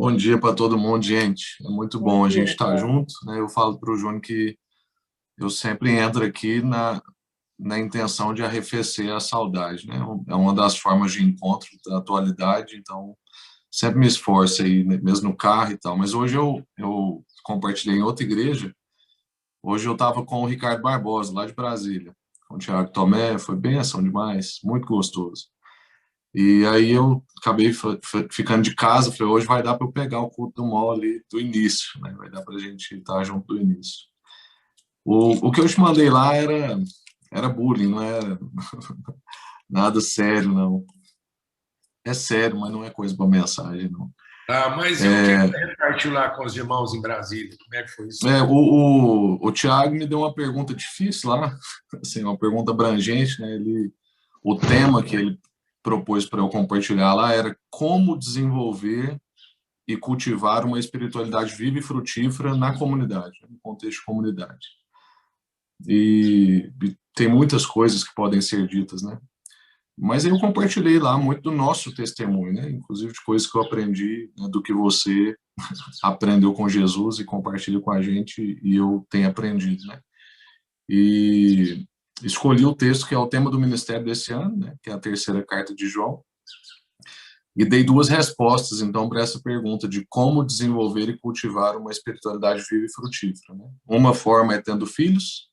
Bom dia para todo mundo, gente. É muito Bom bom a gente dia, estar Rafael. junto, né? Eu falo para o Júnior que eu sempre entro aqui na intenção de arrefecer a saudade, né? É uma das formas de encontro da atualidade, então sempre me esforço aí, né, mesmo no carro e tal. Mas hoje eu compartilhei em outra igreja. Hoje eu estava com o Ricardo Barbosa, lá de Brasília, com o Thiago Tomé, foi bênção demais, muito gostoso. E aí eu acabei ficando de casa, falei, hoje vai dar para eu pegar o culto do mall ali do início, né? Vai dar para a gente estar junto do início. O que eu te mandei lá era bullying, não era nada sério, não. É sério, mas não é coisa para mensagem, não. Mas e o que você repartiu lá com os irmãos em Brasília? Como é que foi isso? O Thiago me deu uma pergunta difícil lá, assim, uma pergunta abrangente, né? O tema que ele propôs para eu compartilhar lá era como desenvolver e cultivar uma espiritualidade viva e frutífera na comunidade, no contexto de comunidade. E tem muitas coisas que podem ser ditas, né? Mas eu compartilhei lá muito do nosso testemunho, né? Inclusive de coisas que eu aprendi, né, do que você aprendeu com Jesus e compartilha com a gente e eu tenho aprendido, né? E escolhi o texto que é o tema do ministério desse ano, né? Que é a terceira carta de João. E dei duas respostas, então, para essa pergunta de como desenvolver e cultivar uma espiritualidade viva e frutífera. Né? Uma forma é tendo filhos,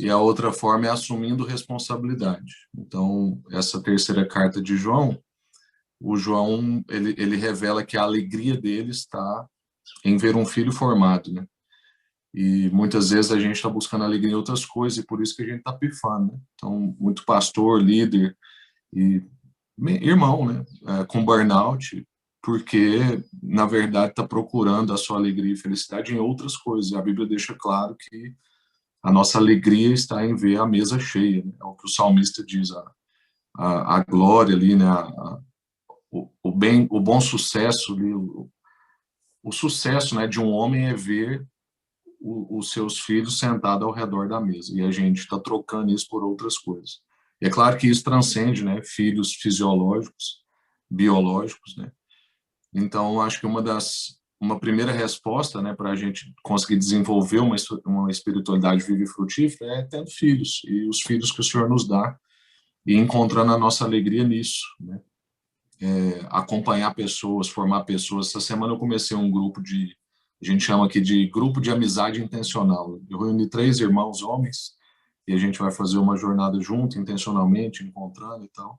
e a outra forma é assumindo responsabilidade. Então, essa terceira carta de João, o João, ele revela que a alegria dele está em ver um filho formado, né? E muitas vezes a gente está buscando alegria em outras coisas, e por isso que a gente está pifando, né? Então, muito pastor, líder e irmão, né, com burnout, porque, na verdade, está procurando a sua alegria e felicidade em outras coisas. A Bíblia deixa claro que a nossa alegria está em ver a mesa cheia, né? É o que o salmista diz, a glória ali, né, o bem, o bom sucesso ali, o sucesso, né, de um homem é ver os seus filhos sentados ao redor da mesa, e a gente está trocando isso por outras coisas. E é claro que isso transcende, né, filhos fisiológicos, biológicos, né? Então, acho que uma primeira resposta, né, para a gente conseguir desenvolver uma espiritualidade viva e frutífera é tendo filhos, e os filhos que o Senhor nos dá, e encontrando a nossa alegria nisso, né? Acompanhar pessoas, formar pessoas. Essa semana eu comecei um grupo a gente chama aqui de grupo de amizade intencional. Eu reuni 3 irmãos homens, e a gente vai fazer uma jornada junto, intencionalmente, encontrando e tal.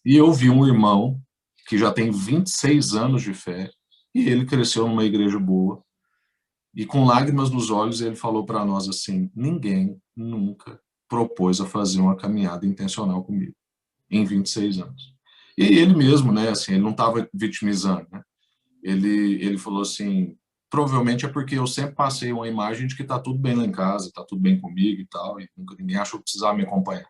E eu vi um irmão que já tem 26 anos de fé, e ele cresceu numa igreja boa, e com lágrimas nos olhos ele falou para nós assim: ninguém nunca propôs a fazer uma caminhada intencional comigo, em 26 anos. E ele mesmo, né, assim, ele não estava vitimizando, né? Ele falou assim: provavelmente é porque eu sempre passei uma imagem de que tá tudo bem lá em casa, tá tudo bem comigo e tal, e nunca ninguém achou que precisava me acompanhar.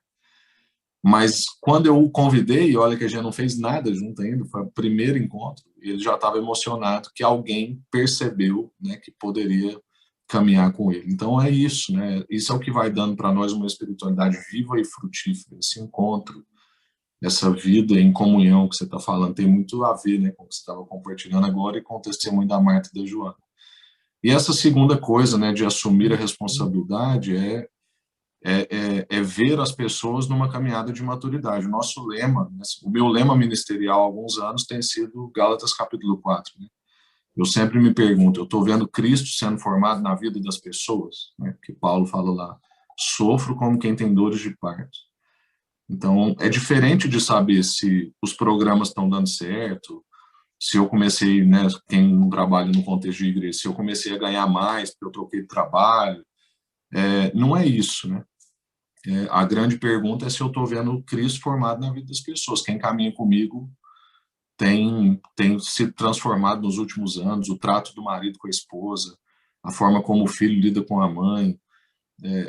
Mas quando eu o convidei, olha que a gente não fez nada junto ainda, foi o primeiro encontro, ele já estava emocionado que alguém percebeu, né, que poderia caminhar com ele. Então é isso, né? Isso é o que vai dando para nós uma espiritualidade viva e frutífera, esse encontro, essa vida em comunhão que você está falando, tem muito a ver, né, com o que você estava compartilhando agora e com o testemunho da Marta e da Joana. E essa segunda coisa, né, de assumir a responsabilidade é ver as pessoas numa caminhada de maturidade. O nosso lema, né, o meu lema ministerial há alguns anos tem sido Gálatas capítulo 4. Né? Eu sempre me pergunto, eu estou vendo Cristo sendo formado na vida das pessoas, né, que Paulo fala lá, sofro como quem tem dores de parto. Então, é diferente de saber se os programas estão dando certo, se eu comecei, né, quem não trabalha no contexto de igreja, se eu comecei a ganhar mais porque eu troquei de trabalho, não é isso, né? A grande pergunta é se eu estou vendo o Cristo formado na vida das pessoas. Quem caminha comigo tem se transformado nos últimos anos, o trato do marido com a esposa, a forma como o filho lida com a mãe.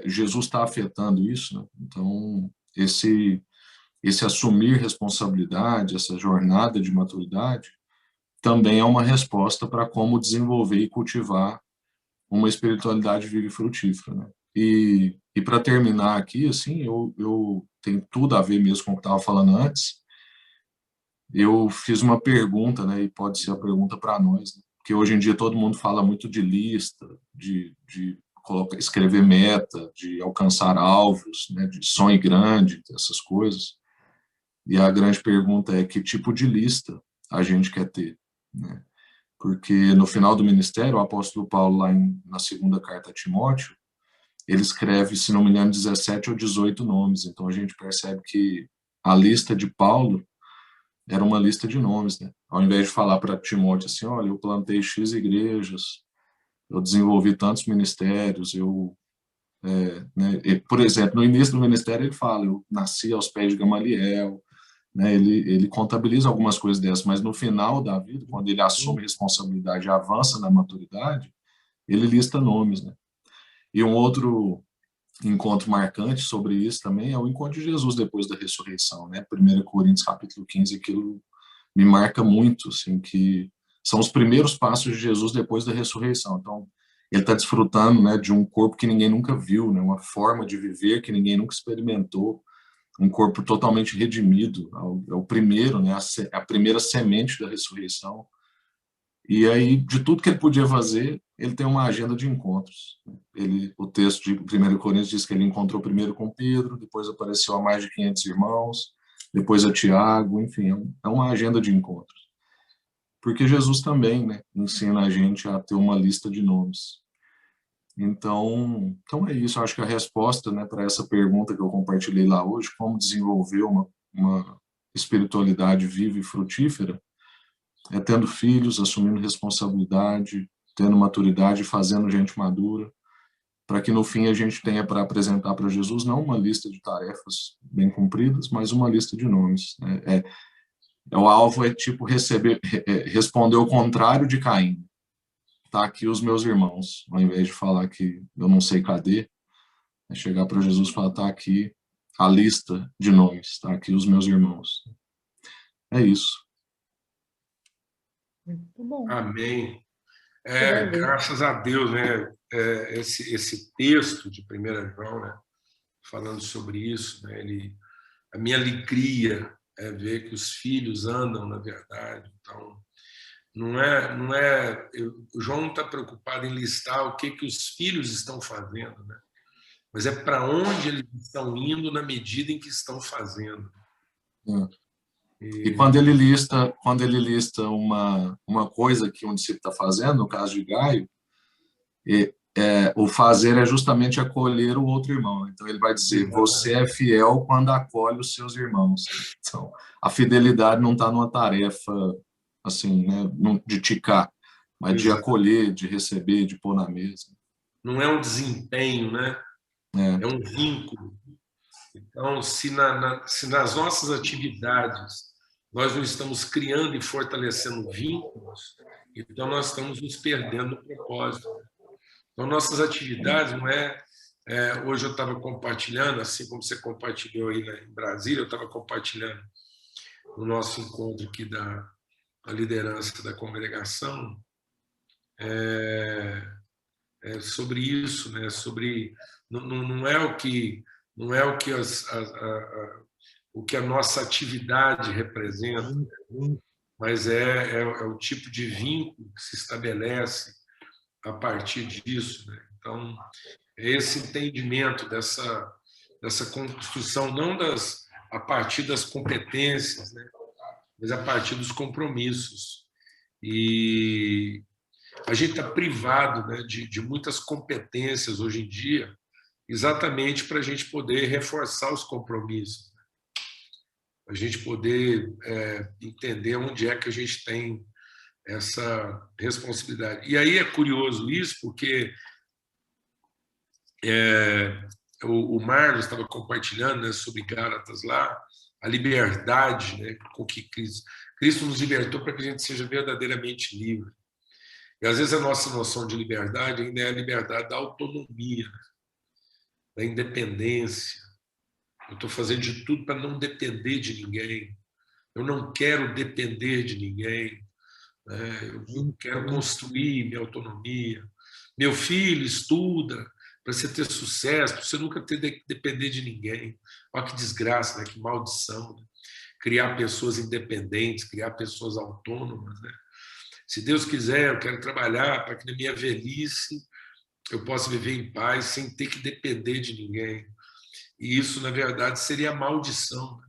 Jesus está afetando isso, né? Então, esse assumir responsabilidade, essa jornada de maturidade, também é uma resposta para como desenvolver e cultivar uma espiritualidade viva e frutífera, né? E para terminar aqui, assim, eu tenho tudo a ver mesmo com o que eu estava falando antes. eu fiz uma pergunta, né, e pode ser a pergunta para nós, né, porque hoje em dia todo mundo fala muito de lista, de escrever meta, de alcançar alvos, né, de sonho grande, essas coisas. E a grande pergunta é que tipo de lista a gente quer ter, né? Porque no final do ministério, o apóstolo Paulo, na segunda carta a Timóteo, ele escreve, se não me engano, 17 ou 18 nomes. Então a gente percebe que a lista de Paulo era uma lista de nomes, né? Ao invés de falar para Timóteo assim, olha, eu plantei X igrejas, eu desenvolvi tantos ministérios, né? Por exemplo, no início do ministério ele fala, eu nasci aos pés de Gamaliel, né? Ele contabiliza algumas coisas dessas, mas no final da vida, quando ele assume responsabilidade e avança na maturidade, ele lista nomes, né? E um outro encontro marcante sobre isso também é o encontro de Jesus depois da ressurreição, né? 1 Coríntios capítulo 15, aquilo me marca muito, assim, que são os primeiros passos de Jesus depois da ressurreição. Então, ele está desfrutando, né, de um corpo que ninguém nunca viu, né, uma forma de viver que ninguém nunca experimentou, um corpo totalmente redimido, é o primeiro, né, a primeira semente da ressurreição. E aí, de tudo que ele podia fazer, ele tem uma agenda de encontros. O texto de 1 Coríntios diz que ele encontrou primeiro com Pedro, depois apareceu a mais de 500 irmãos, depois a Tiago, enfim, é uma agenda de encontros. Porque Jesus também, né, ensina a gente a ter uma lista de nomes. Então é isso. Eu acho que a resposta, né, para essa pergunta que eu compartilhei lá hoje, como desenvolver uma espiritualidade viva e frutífera, é tendo filhos, assumindo responsabilidade, tendo maturidade, fazendo gente madura, para que no fim a gente tenha para apresentar para Jesus não uma lista de tarefas bem cumpridas, mas uma lista de nomes. O alvo é tipo responder o contrário de Caim. Tá aqui os meus irmãos, ao invés de falar que eu não sei cadê, é chegar para Jesus e falar, tá aqui a lista de nomes, tá aqui os meus irmãos. É isso. Muito bom. Amém. Graças a Deus, né? Esse texto de 1 João, né? Falando sobre isso, né? A minha alegria é ver que os filhos andam na verdade. Então, o João não está preocupado em listar o que os filhos estão fazendo, né? Mas é para onde eles estão indo na medida em que estão fazendo. E quando ele lista uma coisa que um discípulo está fazendo, no caso de Gaio, o fazer é justamente acolher o outro irmão. Então ele vai dizer, você é fiel quando acolhe os seus irmãos. Então, a fidelidade não está numa tarefa assim, né, de ticar, mas de acolher, de receber, de pôr na mesa. Não é um desempenho, né? É um vínculo. Então, se nas nossas atividades nós não estamos criando e fortalecendo vínculos, então nós estamos nos perdendo no propósito. Então, nossas atividades não hoje eu estava compartilhando, assim como você compartilhou aí em Brasília, eu estava compartilhando no nosso encontro aqui da liderança da congregação, sobre isso, né? Sobre não é o que o que a nossa atividade representa, mas é o tipo de vínculo que se estabelece a partir disso, né? Então, esse entendimento dessa construção, não a partir das competências, né? Mas a partir dos compromissos. E a gente está privado, né, de muitas competências hoje em dia, exatamente para a gente poder reforçar os compromissos, a gente poder entender onde é que a gente tem essa responsabilidade. E aí é curioso isso, porque o Marlos estava compartilhando, né, sobre Gálatas lá, a liberdade, né, com que Cristo nos libertou para que a gente seja verdadeiramente livre. E às vezes a nossa noção de liberdade ainda é a liberdade da autonomia, da independência. Eu estou fazendo de tudo para não depender de ninguém. Eu não quero depender de ninguém. Eu quero construir minha autonomia. Meu filho estuda para você ter sucesso, para você nunca depender de ninguém. Olha que desgraça, né? Que maldição. Né? criar pessoas independentes, criar pessoas autônomas, né? Se Deus quiser, eu quero trabalhar para que na minha velhice eu possa viver em paz sem ter que depender de ninguém. E isso, na verdade, seria maldição.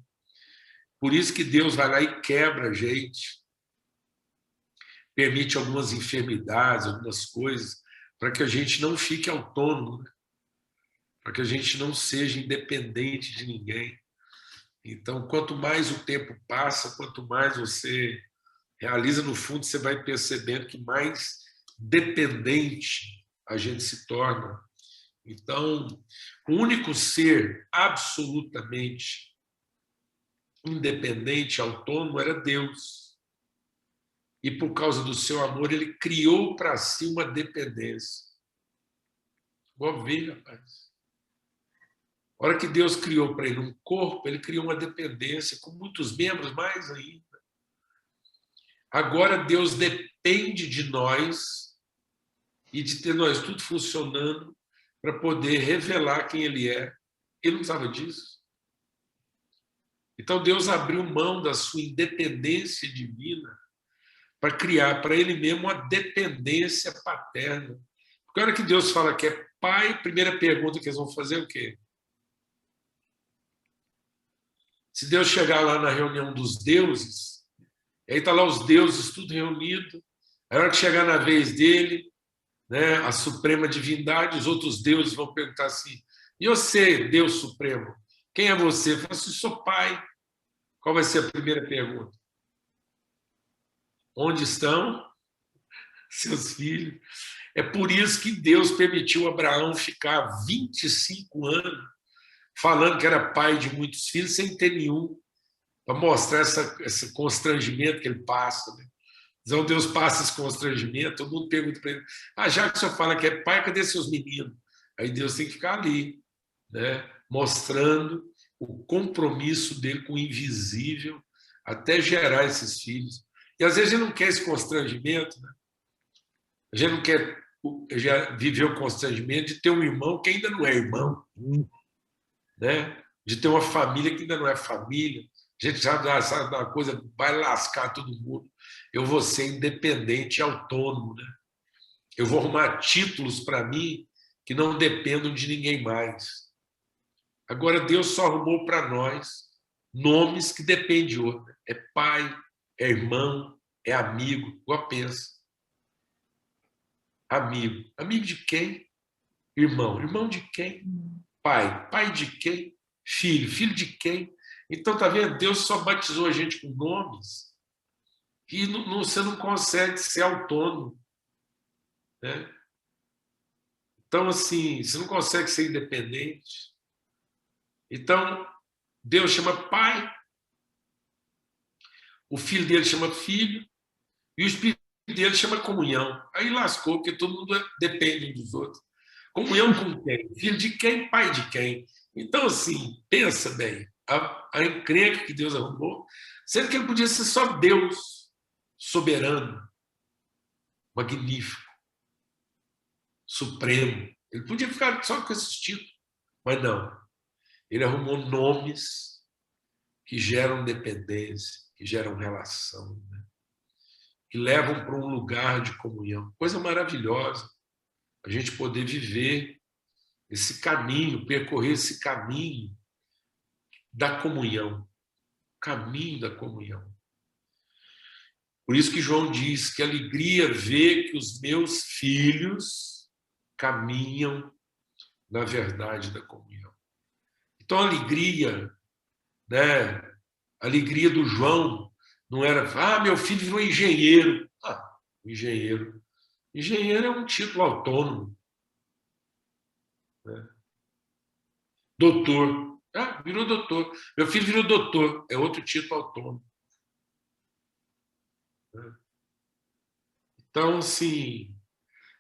Por isso que Deus vai lá e quebra a gente, permite algumas enfermidades, algumas coisas, para que a gente não fique autônomo, né? Para que a gente não seja independente de ninguém. Então, quanto mais o tempo passa, quanto mais você realiza, no fundo, você vai percebendo que mais dependente a gente se torna. Então, o único ser absolutamente independente, autônomo, era Deus. E por causa do seu amor, ele criou para si uma dependência. Vou ver, rapaz. A hora que Deus criou para ele um corpo, ele criou uma dependência com muitos membros, mais ainda. Agora Deus depende de nós e de ter nós tudo funcionando para poder revelar quem ele é. Ele não precisava disso. Então Deus abriu mão da sua independência divina para criar para ele mesmo uma dependência paterna. Porque a hora que Deus fala que é pai, primeira pergunta que eles vão fazer é o quê? Se Deus chegar lá na reunião dos deuses, aí está lá os deuses tudo reunido, a hora que chegar na vez dele, né, a suprema divindade, os outros deuses vão perguntar assim, e você, Deus Supremo, quem é você? Eu falo assim, sou pai. Qual vai ser a primeira pergunta? Onde estão seus filhos? É por isso que Deus permitiu Abraão ficar 25 anos falando que era pai de muitos filhos, sem ter nenhum, para mostrar esse constrangimento que ele passa. Né? Então Deus passa esse constrangimento, todo mundo pergunta para ele, já que o senhor fala que é pai, cadê seus meninos? Aí Deus tem que ficar ali, né? Mostrando o compromisso dele com o invisível até gerar esses filhos. E às vezes a gente não quer esse constrangimento, né? A gente não quer já viver o constrangimento de ter um irmão que ainda não é irmão, né? De ter uma família que ainda não é família. A gente já sabe uma coisa, vai lascar todo mundo. Eu vou ser independente e autônomo, né? Eu vou arrumar títulos para mim que não dependam de ninguém mais. Agora, Deus só arrumou para nós nomes que dependem de outro. É pai, é irmão, é amigo. Igual pensa. Amigo. Amigo de quem? Irmão. Irmão de quem? Pai. Pai de quem? Filho. Filho de quem? Então, tá vendo? Deus só batizou a gente com nomes que você não consegue ser autônomo. Né? Então, assim, você não consegue ser independente. Então, Deus chama pai, o filho dele chama filho, e o espírito dele chama comunhão. Aí lascou, porque todo mundo depende um dos outros. Comunhão com quem? Filho de quem? Pai de quem? Então, assim, pensa bem, a encrenca que Deus arrumou, sendo que ele podia ser só Deus, soberano, magnífico, supremo. Ele podia ficar só com esses títulos, mas não. Ele arrumou nomes que geram dependência, que geram relação, né? Que levam para um lugar de comunhão. Coisa maravilhosa, a gente poder viver esse caminho, percorrer esse caminho da comunhão, caminho da comunhão. Por isso que João diz que alegria ver que os meus filhos caminham na verdade da comunhão. Então a alegria, né? A alegria do João não era, meu filho virou engenheiro. Engenheiro. Engenheiro é um título autônomo. Né? Doutor. Virou doutor. Meu filho virou doutor. É outro título autônomo. Né? Então, assim,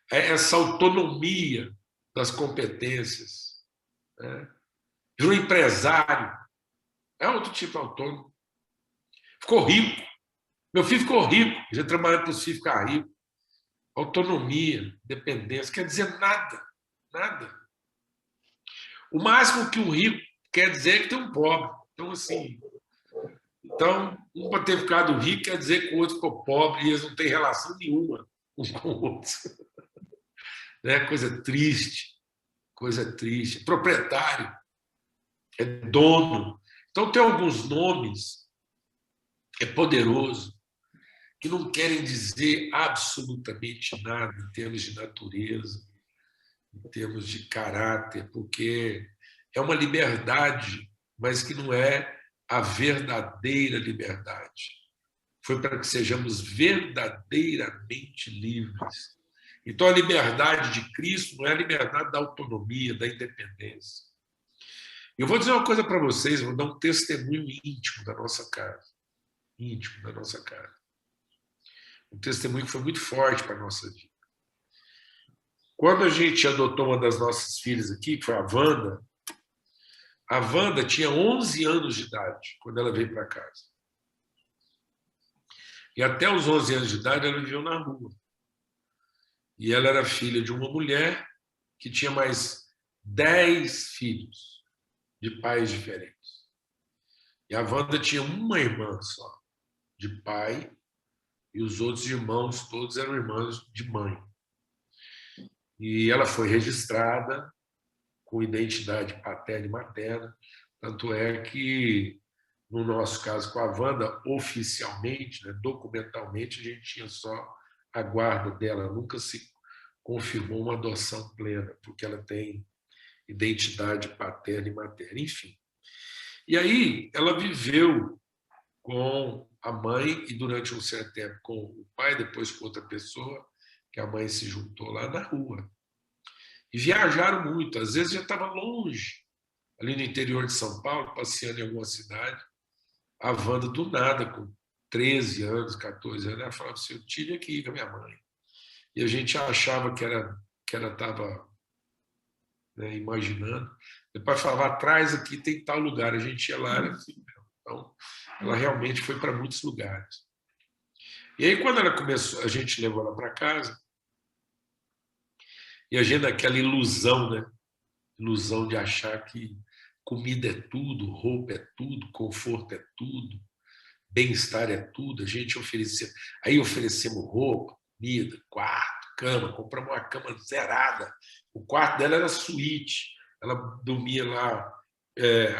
essa autonomia das competências. Né? Virou empresário. É outro título autônomo. Ficou rico. Meu filho ficou rico. Já trabalhando para os filhos ficar rico. Autonomia, dependência, quer dizer nada. Nada. O máximo que um rico quer dizer é que tem um pobre. Então, assim, Então, um para ter ficado rico quer dizer que o outro ficou pobre e eles não têm relação nenhuma um com o outro. Né? Coisa triste, coisa triste. Proprietário, é dono. Então, tem alguns nomes, é poderoso, que não querem dizer absolutamente nada em termos de natureza, em termos de caráter, porque é uma liberdade, mas que não é a verdadeira liberdade. Foi para que sejamos verdadeiramente livres. Então, a liberdade de Cristo não é a liberdade da autonomia, da independência. Eu vou dizer uma coisa para vocês, vou dar um testemunho íntimo da nossa casa. Íntimo da nossa casa. Um testemunho que foi muito forte para a nossa vida. Quando a gente adotou uma das nossas filhas aqui, que foi a Wanda tinha 11 anos de idade quando ela veio para casa. E até os 11 anos de idade ela viveu na rua. E ela era filha de uma mulher que tinha mais 10 filhos de pais diferentes. E a Wanda tinha uma irmã só, de pai, e os outros irmãos todos eram irmãos de mãe. E ela foi registrada com identidade paterna e materna, tanto é que, no nosso caso com a Wanda, oficialmente, né, documentalmente, a gente tinha só a guarda dela, nunca se confirmou uma adoção plena, porque ela tem identidade paterna e materna, enfim. E aí ela viveu com a mãe e durante um certo tempo com o pai, depois com outra pessoa, que a mãe se juntou lá na rua. E viajaram muito, às vezes já estava longe, ali no interior de São Paulo, passeando em alguma cidade. A Wanda, do nada, com 13 anos, 14 anos, ela falava assim, eu tive aqui com a minha mãe. E a gente achava que ela estava, né, imaginando. Depois falava, atrás aqui tem tal lugar. A gente ia lá, era assim mesmo. Então, ela realmente foi para muitos lugares. E aí, quando ela começou, a gente levou ela para casa, e a gente naquela ilusão, né? Ilusão de achar que comida é tudo, roupa é tudo, conforto é tudo, bem-estar é tudo. A gente oferecia, aí oferecemos roupa, comida, quarto, cama, compramos uma cama zerada. O quarto dela era suíte, ela dormia lá,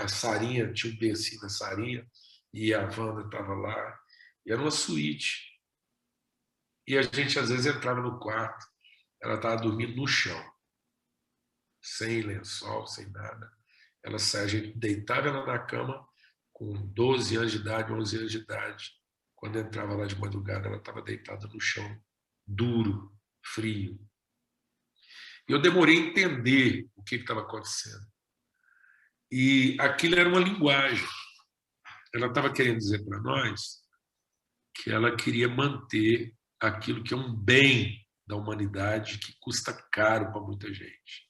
a Sarinha, tinha um bercinho da Sarinha, e a Wanda estava lá, e era uma suíte. E a gente às vezes entrava no quarto, ela estava dormindo no chão, sem lençol, sem nada. Ela saía, a gente deitava ela na cama com 12 anos de idade, 11 anos de idade. Quando entrava lá de madrugada, ela estava deitada no chão, duro, frio. E eu demorei a entender o que estava acontecendo. E aquilo era uma linguagem. Ela estava querendo dizer para nós que ela queria manter aquilo que é um bem da humanidade que custa caro para muita gente.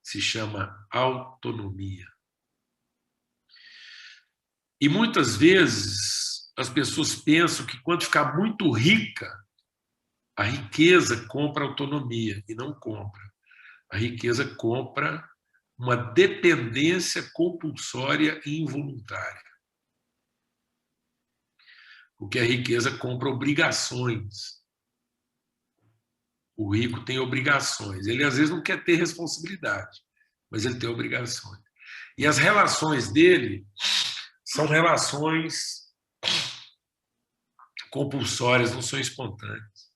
Se chama autonomia. E muitas vezes as pessoas pensam que quando ficar muito rica, a riqueza compra autonomia, e não compra. A riqueza compra uma dependência compulsória e involuntária. Porque a riqueza compra obrigações. O rico tem obrigações. Ele às vezes não quer ter responsabilidade, mas ele tem obrigações. E as relações dele são relações compulsórias, não são espontâneas.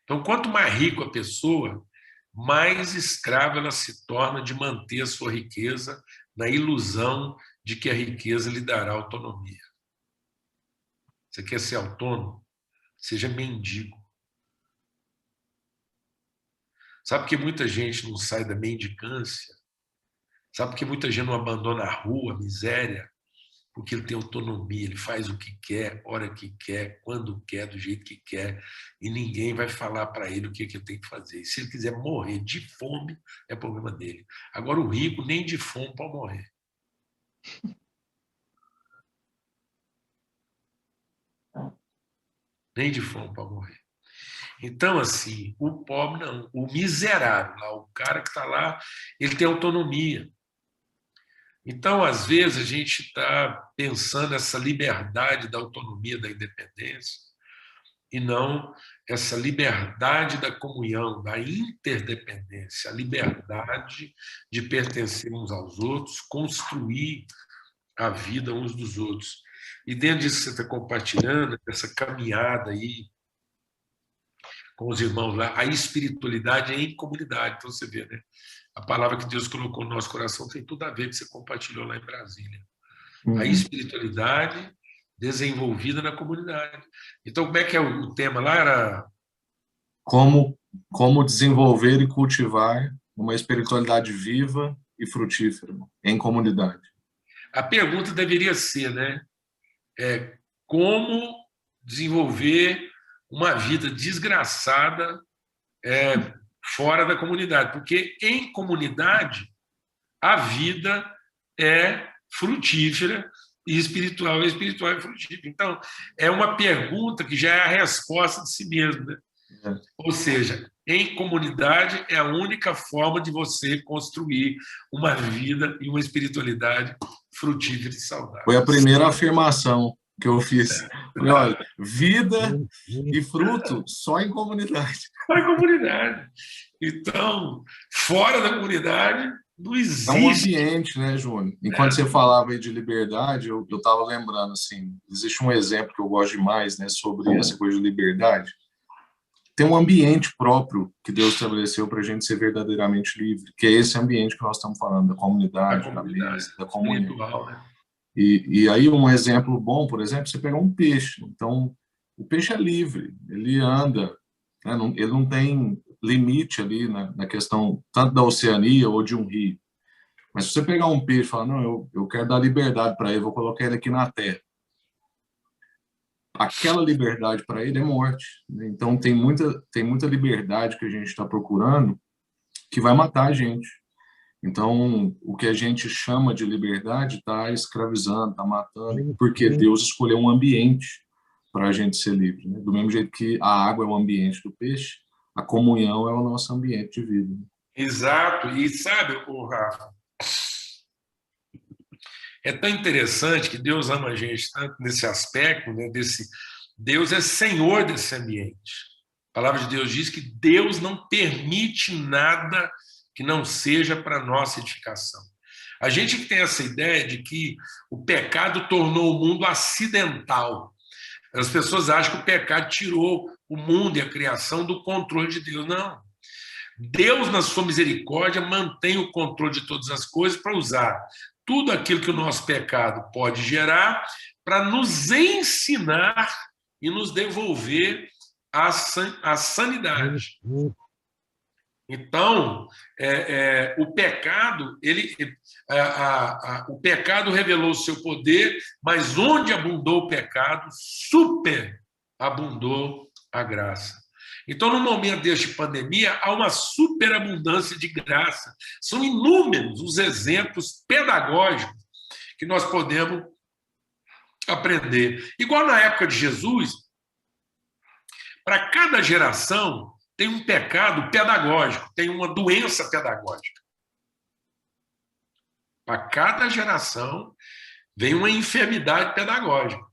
Então, quanto mais rico a pessoa, mais escrava ela se torna de manter a sua riqueza na ilusão de que a riqueza lhe dará autonomia. Você quer ser autônomo? Seja mendigo. Sabe por que muita gente não sai da mendicância? Sabe por que muita gente não abandona a rua, a miséria? Porque ele tem autonomia, ele faz o que quer, hora que quer, quando quer, do jeito que quer, e ninguém vai falar para ele o que ele tem que fazer. E se ele quiser morrer de fome, é problema dele. Agora, o rico nem de fome pode morrer. Nem de fome pode morrer. Então, assim, o pobre não, o miserável, lá, o cara que está lá, ele tem autonomia. Então, às vezes, a gente está pensando essa liberdade da autonomia, da independência, e não essa liberdade da comunhão, da interdependência, a liberdade de pertencer uns aos outros, construir a vida uns dos outros. E dentro disso que você está compartilhando, essa caminhada aí com os irmãos lá, a espiritualidade é em comunidade. Então você vê, né? A palavra que Deus colocou no nosso coração tem tudo a ver com o que você compartilhou lá em Brasília. A espiritualidade desenvolvida na comunidade. Então, como é que é o tema lá? Era como desenvolver e cultivar uma espiritualidade viva e frutífera em comunidade. A pergunta deveria ser, né? Como desenvolver uma vida desgraçada fora da comunidade? Porque em comunidade a vida é frutífera e espiritual é frutífera. Então, é uma pergunta que já é a resposta de si mesmo, né? Ou seja, em comunidade é a única forma de você construir uma vida e uma espiritualidade frutífera e saudável. Foi a primeira afirmação que eu fiz. Falei, olha, vida e fruto só em comunidade. Só em comunidade. Então, fora da comunidade, não existe. É um ambiente, né, Júnior? Enquanto você falava aí de liberdade, eu estava lembrando, assim, existe um exemplo que eu gosto demais, né, sobre essa coisa de liberdade. Tem um ambiente próprio que Deus estabeleceu para a gente ser verdadeiramente livre, que é esse ambiente que nós estamos falando, da comunidade, da mesa, da comunhão. Né? E aí um exemplo bom, por exemplo, você pegar um peixe. Então, o peixe é livre, ele anda, né? Ele não tem limite ali na questão tanto da oceania ou de um rio. Mas se você pegar um peixe e falar, não, eu quero dar liberdade para ele, vou colocar ele aqui na terra. Aquela liberdade para ele é morte, né? Então tem muita liberdade que a gente está procurando que vai matar a gente. Então o que a gente chama de liberdade está escravizando, está matando, porque Deus escolheu um ambiente para a gente ser livre, né? Do mesmo jeito que a água é o ambiente do peixe, a comunhão é o nosso ambiente de vida. Exato. E sabe, Rafa, é tão interessante que Deus ama a gente tanto nesse aspecto, né, Deus é senhor desse ambiente. A palavra de Deus diz que Deus não permite nada que não seja para nossa edificação. A gente que tem essa ideia de que o pecado tornou o mundo acidental. As pessoas acham que o pecado tirou o mundo e a criação do controle de Deus. Não. Deus, na sua misericórdia, mantém o controle de todas as coisas para usar tudo aquilo que o nosso pecado pode gerar para nos ensinar e nos devolver a sanidade. Então, o pecado, o pecado revelou o seu poder, mas onde abundou o pecado, superabundou a graça. Então, no momento deste pandemia, há uma superabundância de graça. São inúmeros os exemplos pedagógicos que nós podemos aprender. Igual na época de Jesus, para cada geração tem um pecado pedagógico, tem uma doença pedagógica. Para cada geração vem uma enfermidade pedagógica.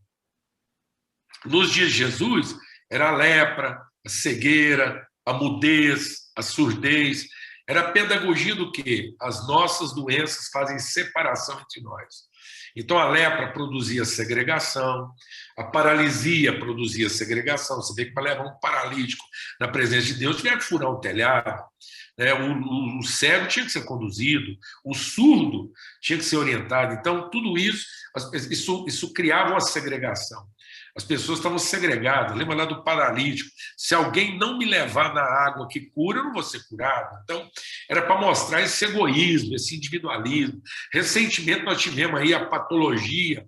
Nos dias de Jesus, era a lepra, a cegueira, a mudez, a surdez. Era a pedagogia do quê? As nossas doenças fazem separação entre nós. Então, a lepra produzia segregação, a paralisia produzia segregação. Você vê que para levar um paralítico na presença de Deus, tiver que furar um telhado, né? O cego tinha que ser conduzido, o surdo tinha que ser orientado. Então, tudo isso criava uma segregação. As pessoas estavam segregadas. Lembra lá do paralítico? Se alguém não me levar na água que cura, eu não vou ser curado. Então, era para mostrar esse egoísmo, esse individualismo. Recentemente, nós tivemos aí a patologia,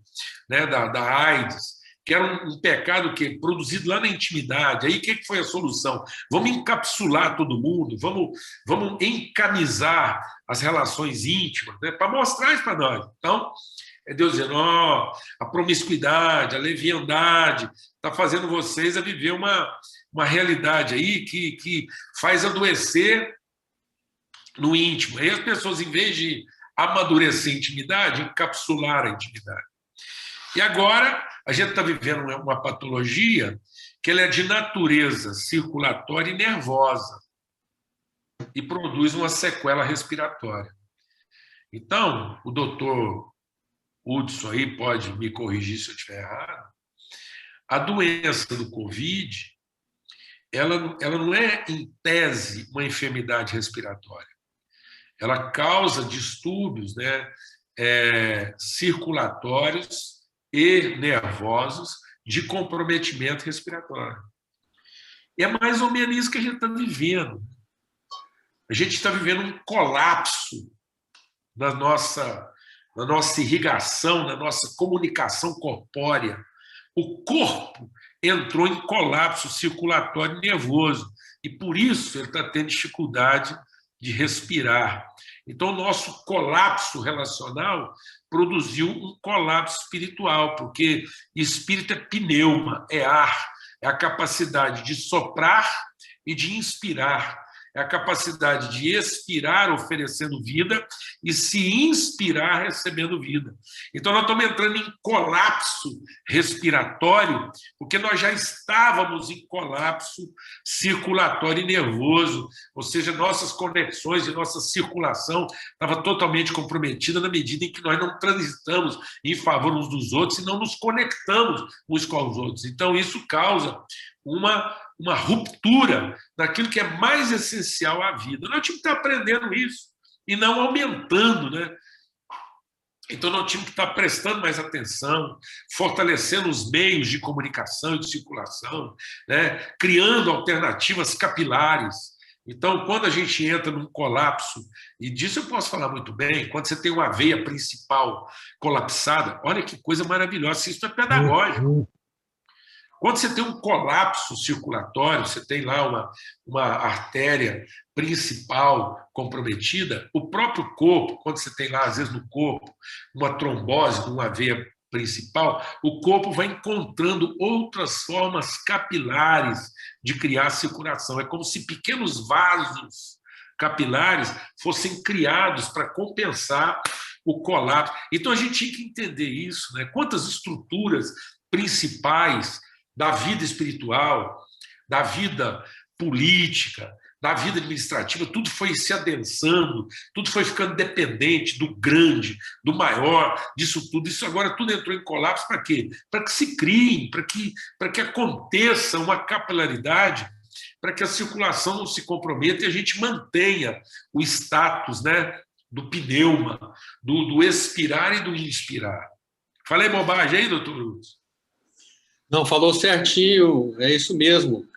né, da AIDS, que era um pecado produzido lá na intimidade. Aí, o que foi a solução? Vamos encapsular todo mundo, vamos encamisar as relações íntimas, né, para mostrar isso para nós. Então, é Deus dizendo, a promiscuidade, a leviandade está fazendo vocês a viver uma realidade aí que faz adoecer no íntimo. Aí as pessoas, em vez de amadurecer a intimidade, encapsular a intimidade. E agora a gente está vivendo uma patologia que ela é de natureza circulatória e nervosa e produz uma sequela respiratória. Então, o doutor Hudson aí pode me corrigir se eu estiver errado, a doença do Covid, ela não é, em tese, uma enfermidade respiratória. Ela causa distúrbios, né, circulatórios e nervosos de comprometimento respiratório. E é mais ou menos isso que a gente está vivendo. A gente está vivendo um colapso na nossa irrigação, na nossa comunicação corpórea. O corpo entrou em colapso circulatório e nervoso, e por isso ele está tendo dificuldade de respirar. Então, o nosso colapso relacional produziu um colapso espiritual, porque espírito é pneuma, é ar, é a capacidade de soprar e de inspirar. É a capacidade de expirar oferecendo vida e se inspirar recebendo vida. Então, nós estamos entrando em colapso respiratório, porque nós já estávamos em colapso circulatório e nervoso, ou seja, nossas conexões e nossa circulação estava totalmente comprometida na medida em que nós não transitamos em favor uns dos outros e não nos conectamos uns com os outros. Então, isso causa uma ruptura daquilo que é mais essencial à vida. Nós tínhamos que estar aprendendo isso e não aumentando, né? Então, nós tínhamos que estar prestando mais atenção, fortalecendo os meios de comunicação e de circulação, né? Criando alternativas capilares. Então, quando a gente entra num colapso, e disso eu posso falar muito bem, quando você tem uma veia principal colapsada, olha que coisa maravilhosa, isso é pedagógico. Quando você tem um colapso circulatório, você tem lá uma artéria principal comprometida, o próprio corpo, quando você tem lá, às vezes, no corpo, uma trombose de uma veia principal, o corpo vai encontrando outras formas capilares de criar circulação. É como se pequenos vasos capilares fossem criados para compensar o colapso. Então, a gente tinha que entender isso, né? Quantas estruturas principais da vida espiritual, da vida política, da vida administrativa, tudo foi se adensando, tudo foi ficando dependente do grande, do maior, disso tudo. Isso agora tudo entrou em colapso para quê? Para que se criem, para que aconteça uma capilaridade, para que a circulação não se comprometa e a gente mantenha o status, né, do pneuma, do expirar e do inspirar. Falei bobagem aí, doutor Lúcio? Não, falou certinho, é isso mesmo.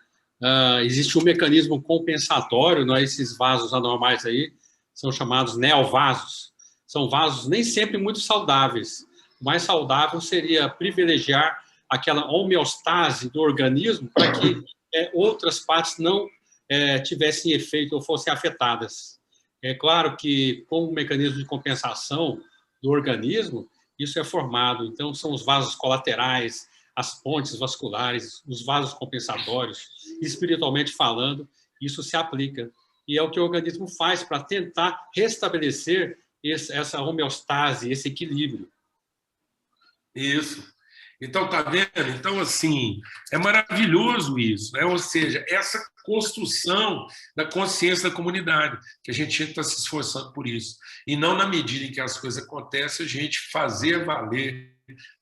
Existe um mecanismo compensatório, não é? Esses vasos anormais aí são chamados neovasos. São vasos nem sempre muito saudáveis. O mais saudável seria privilegiar aquela homeostase do organismo para que outras partes não tivessem efeito ou fossem afetadas. É claro que, como mecanismo de compensação do organismo, isso é formado. Então, são os vasos colaterais, as pontes vasculares, os vasos compensatórios. Espiritualmente falando, isso se aplica. E é o que o organismo faz para tentar restabelecer essa homeostase, esse equilíbrio. Isso. Então, tá vendo? Então, assim, é maravilhoso isso, né? Ou seja, essa construção da consciência da comunidade, que a gente tinha que estar se esforçando por isso. E não na medida em que as coisas acontecem, a gente fazer valer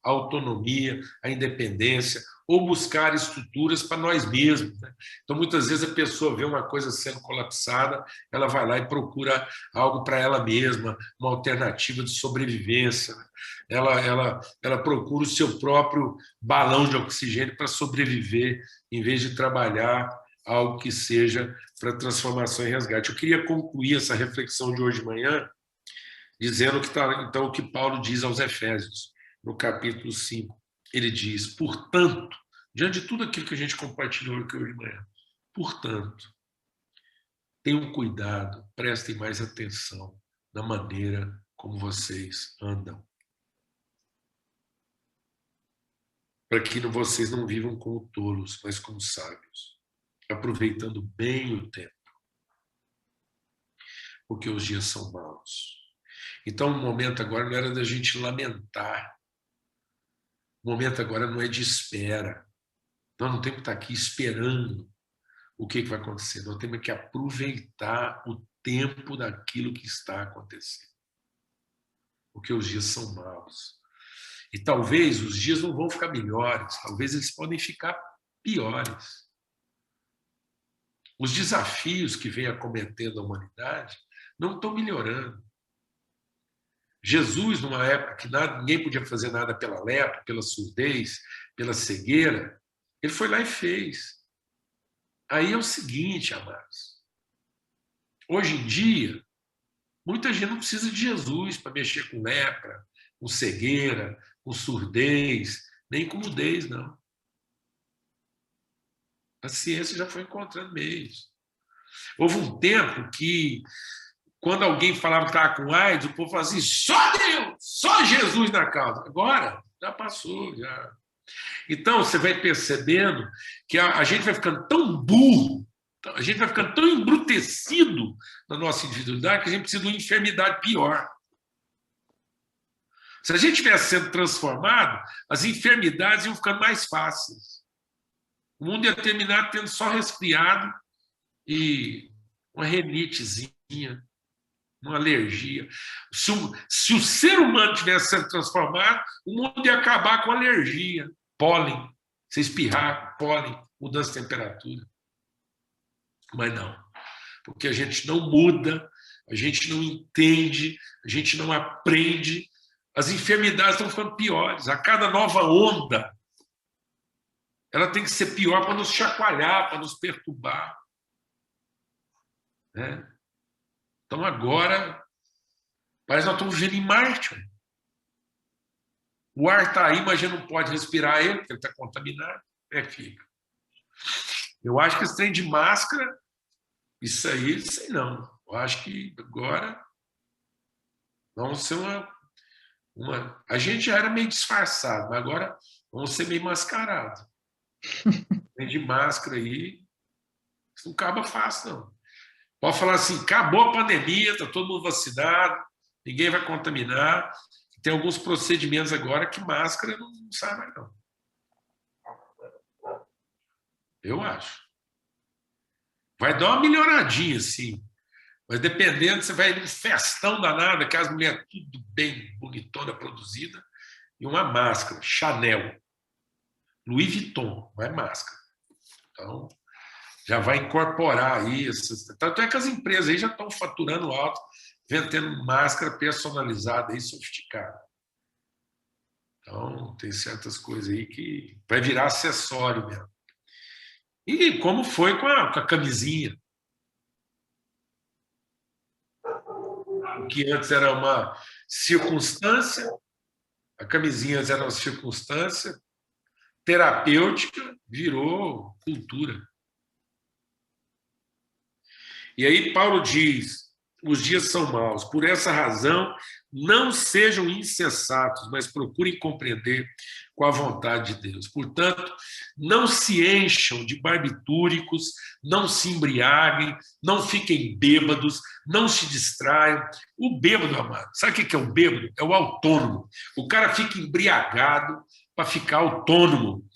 a autonomia, a independência, ou buscar estruturas para nós mesmos, né? Então, muitas vezes a pessoa vê uma coisa sendo colapsada, ela vai lá e procura algo para ela mesma, uma alternativa de sobrevivência, né? Ela procura o seu próprio balão de oxigênio para sobreviver, em vez de trabalhar algo que seja para transformação e resgate. Eu queria concluir essa reflexão de hoje de manhã dizendo então, o que Paulo diz aos Efésios, no capítulo 5. Ele diz, portanto, diante de tudo aquilo que a gente compartilhou aqui hoje de manhã, portanto, tenham cuidado, prestem mais atenção na maneira como vocês andam, para que vocês não vivam como tolos, mas como sábios, aproveitando bem o tempo, porque os dias são maus. Então, o momento agora não era da gente lamentar. O momento agora não é de espera. Nós não temos que estar aqui esperando o que vai acontecer. Nós temos que aproveitar o tempo daquilo que está acontecendo. Porque os dias são maus. E talvez os dias não vão ficar melhores, talvez eles podem ficar piores. Os desafios que vem acometendo a humanidade não estão melhorando. Jesus, numa época que ninguém podia fazer nada pela lepra, pela surdez, pela cegueira, ele foi lá e fez. Aí é o seguinte, amados. Hoje em dia, muita gente não precisa de Jesus para mexer com lepra, com cegueira, com surdez, nem com mudez, não. A ciência já foi encontrando meios. Houve um tempo que, quando alguém falava que estava com AIDS, o povo fazia assim, só Deus, só Jesus na causa. Agora, já passou, já. Então, você vai percebendo que a gente vai ficando tão burro, a gente vai ficando tão embrutecido na nossa individualidade que a gente precisa de uma enfermidade pior. Se a gente estivesse sendo transformado, as enfermidades iam ficando mais fáceis. O mundo ia terminar tendo só resfriado e uma rinitezinha, uma alergia. Se o ser humano tivesse sendo transformado, o mundo ia acabar com alergia, pólen, você espirrar, pólen, mudança de temperatura. Mas não, porque a gente não muda, a gente não entende, a gente não aprende, as enfermidades estão ficando piores. A cada nova onda, ela tem que ser pior para nos chacoalhar, para nos perturbar. Né? Então, agora, parece que nós estamos vivendo em Marte. O ar está aí, mas a gente não pode respirar ele, porque ele está contaminado. Como é que fica? Eu acho que esse trem de máscara, isso aí não. Eu acho que agora vamos ser uma... A gente já era meio disfarçado, mas agora vamos ser meio mascarado. Trem de máscara aí, isso não acaba fácil, não. Pode falar assim, acabou a pandemia, está todo mundo vacinado, ninguém vai contaminar. Tem alguns procedimentos agora que máscara não sai mais, não. Eu acho. Vai dar uma melhoradinha, sim. Mas dependendo, você vai num festão danado, aquelas mulheres tudo bem bonitona, produzida, e uma máscara, Chanel, Louis Vuitton, não é máscara. Então, já vai incorporar isso. Tanto é que as empresas aí já estão faturando alto, vendendo máscara personalizada e sofisticada. Então, tem certas coisas aí que vai virar acessório mesmo. E como foi com a camisinha. O que antes era uma circunstância, a camisinha era uma circunstância terapêutica, virou cultura. E aí Paulo diz, os dias são maus, por essa razão não sejam insensatos, mas procurem compreender com a vontade de Deus. Portanto, não se encham de barbitúricos, não se embriaguem, não fiquem bêbados, não se distraiam. O bêbado, amado, sabe o que é o bêbado? É o autônomo. O cara fica embriagado para ficar autônomo.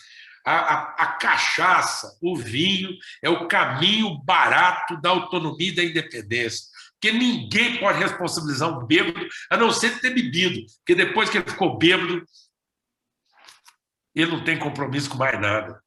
A cachaça, o vinho, é o caminho barato da autonomia e da independência. Porque ninguém pode responsabilizar um bêbado, a não ser ter bebido. Porque depois que ele ficou bêbado, ele não tem compromisso com mais nada.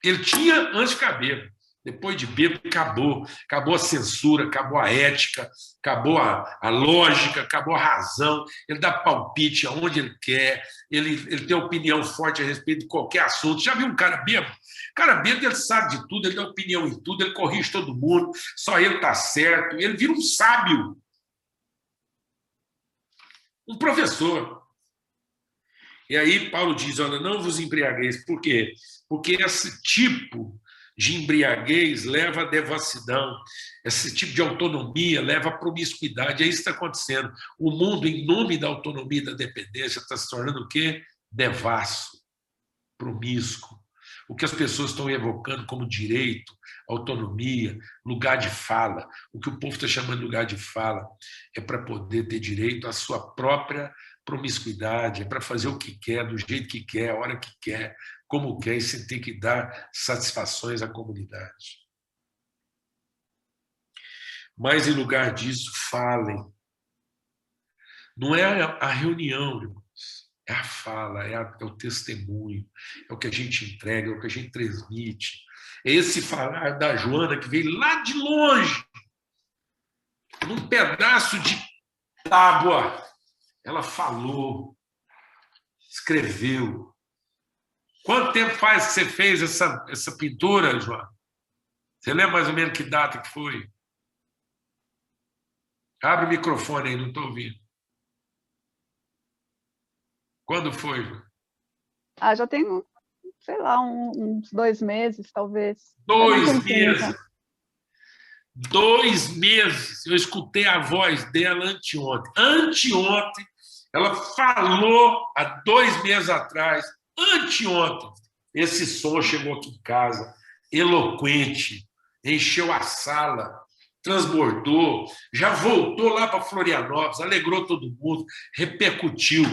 Ele tinha antes de ficar bêbado. Depois de bêbado, acabou. Acabou a censura, acabou a ética, acabou a lógica, acabou a razão. Ele dá palpite aonde ele quer, ele tem opinião forte a respeito de qualquer assunto. Já viu um cara bêbado? O cara bêbado, ele sabe de tudo, ele dá opinião em tudo, ele corrige todo mundo, só ele está certo, ele vira um sábio. Um professor. E aí Paulo diz, olha, não vos embriagueis. Por quê? Porque esse tipo de embriaguez leva à devassidão, esse tipo de autonomia leva à promiscuidade. É isso que está acontecendo. O mundo, em nome da autonomia e da dependência, está se tornando o quê? Devasso, promíscuo. o que as pessoas estão evocando como direito, autonomia, lugar de fala. O que o povo está chamando de lugar de fala é para poder ter direito à sua própria promiscuidade, é para fazer o que quer, do jeito que quer, a hora que quer, como quer, e sem ter que dar satisfações à comunidade. Mas, em lugar disso, falem. Não é a reunião, irmãos, é a fala, é o testemunho, é o que a gente entrega, é o que a gente transmite. É esse falar da Joana que veio lá de longe, num pedaço de tábua. Ela falou, escreveu. Quanto tempo faz que você fez essa pintura, Joana? Você lembra mais ou menos que data que foi? Abre o microfone aí, não estou ouvindo. Quando foi? Já tem, sei lá, uns 2 meses, talvez. 2 meses. 2 meses. Eu escutei a voz dela anteontem. Anteontem, ela falou há 2 meses atrás. Anteontem, esse som chegou aqui em casa, eloquente, encheu a sala, transbordou, já voltou lá para Florianópolis, alegrou todo mundo, repercutiu.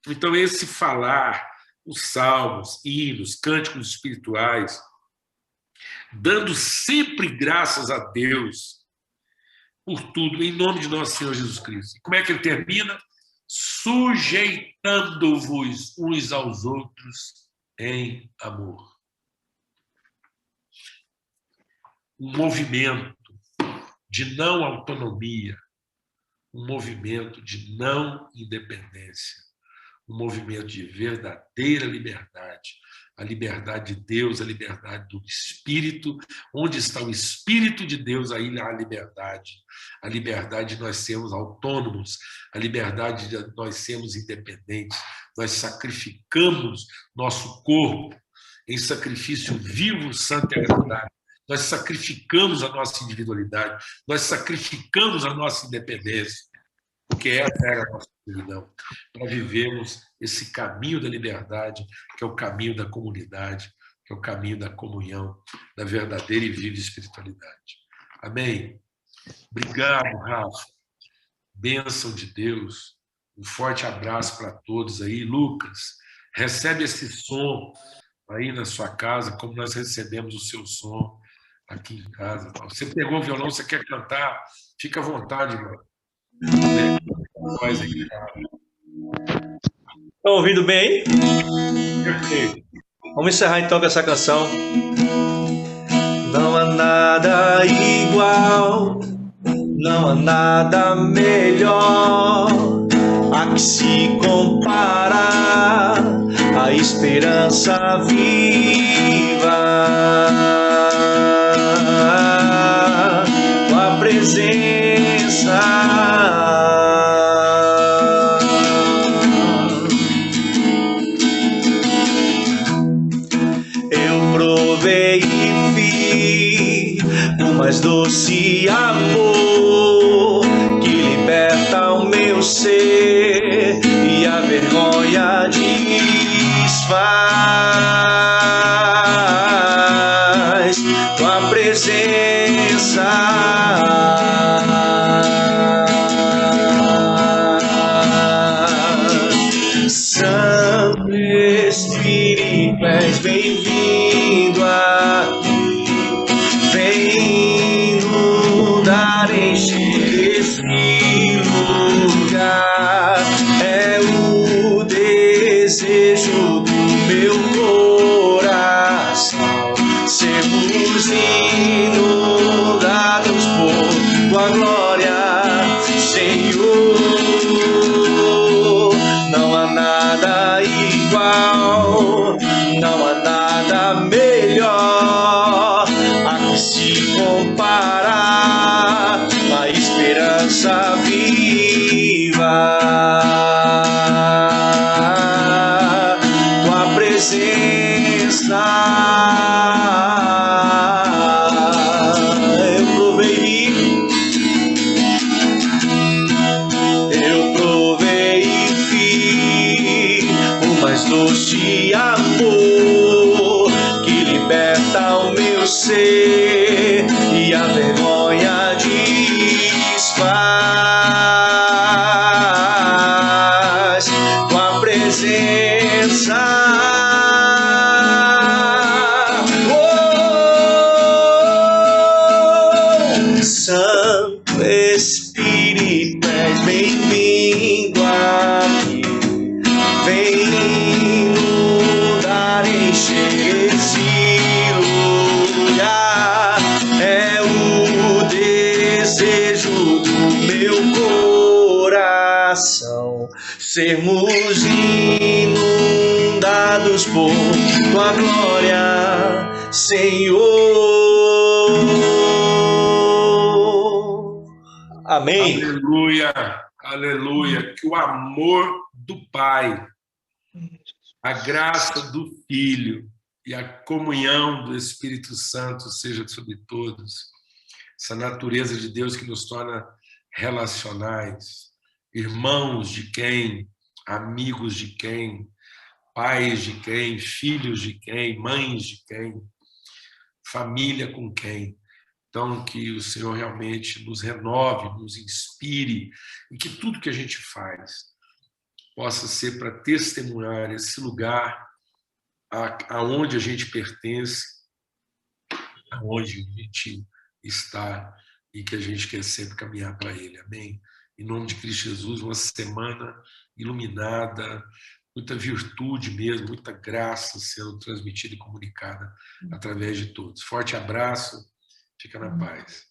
Então, esse falar, os salmos, hinos, cânticos espirituais, dando sempre graças a Deus por tudo, em nome de nosso Senhor Jesus Cristo. E como é que ele termina? Sujeitando-vos uns aos outros em amor. Um movimento de não autonomia, um movimento de não independência, um movimento de verdadeira liberdade, a liberdade de Deus, a liberdade do Espírito. Onde está o Espírito de Deus, aí há a liberdade de nós sermos autônomos, a liberdade de nós sermos independentes. Nós sacrificamos nosso corpo em sacrifício vivo, santo e agradável. Nós sacrificamos a nossa individualidade, nós sacrificamos a nossa independência, porque essa era a nossa solidão, para vivermos esse caminho da liberdade, que é o caminho da comunidade, que é o caminho da comunhão, da verdadeira e viva espiritualidade. Amém? Obrigado, Rafa. Bênção de Deus. Um forte abraço para todos aí. Lucas, recebe esse som aí na sua casa, como nós recebemos o seu som aqui em casa. Você pegou o violão, você quer cantar, fica à vontade, mano. Estão ouvindo bem? Perfeito. Vamos encerrar então com essa canção. Não há nada igual, não há nada melhor a que se compara a esperança viva. Tua presença, eu provei e vi o mais doce amor que liberta o meu ser e a vergonha desfaz. Tua presença, Santo Espírito, és bem-vindo aqui. Vem inundar, encher esse lugar. É o desejo do meu coração, sermos inundados por tua glória, Senhor. Não há nada igual, não há nada melhor a que se comparar a esperança viva. Tua presença, eu provei e vi o mais doce amor sermos inundados por tua glória, Senhor. Amém. Aleluia, aleluia. Que o amor do Pai, a graça do Filho e a comunhão do Espírito Santo seja sobre todos. Essa natureza de Deus que nos torna relacionais, irmãos de quem, amigos de quem, pais de quem, filhos de quem, mães de quem, família com quem. Então, que o Senhor realmente nos renove, nos inspire, e que tudo que a gente faz possa ser para testemunhar esse lugar aonde a gente pertence, aonde a gente está e que a gente quer sempre caminhar para Ele. Amém? Em nome de Cristo Jesus, uma semana iluminada, muita virtude mesmo, muita graça sendo transmitida e comunicada através de todos. Forte abraço, fica na paz.